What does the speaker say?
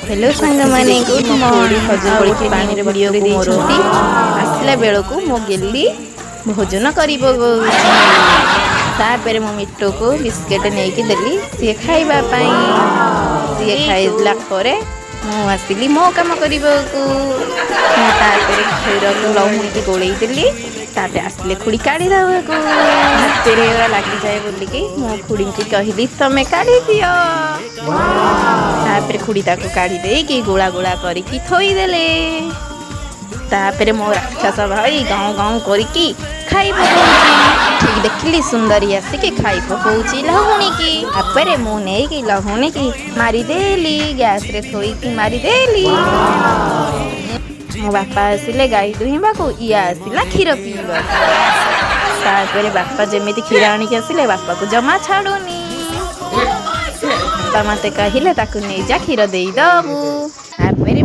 hello सांग माने good morning खजूर पानी रे वीडियो को मोर आसला बेल को मो गेली भोजन करी तापर मो मिट्टू को बिस्केट नहीं कि देली सी खाइबा पाई सी खाइला परे मु आसिली मो काम करी तापर खीर को लहुणी की गोलई देली तापर आसले खुड़ी काढ़ी दवा को हाथ लगी जाए बोलिकी मो खुड़ी की कहली तमें काढ़ी दियो तापर खुड़ी ताको काढ़ी देकी गोला गोला करिकी थोई देले तापर मो राक्षस भाई गाँव गाँव करिकी खाई पकाउची ठीक देखली सुंदरी आसिकी खाई पकाउची लहुणी की तापर मु नेकी लहुणी की मारी देली गैस रे थोईकी मारी देली मो बापा आसिले गाई दुहिबा को या आसिला क्षीर पीवा तापर बापा जेमिति क्षीर आनिक आसिले बापा को जमा छाड़ुनी बापा मते कहले ताकू नहीं जा क्षीर देई दबु तापर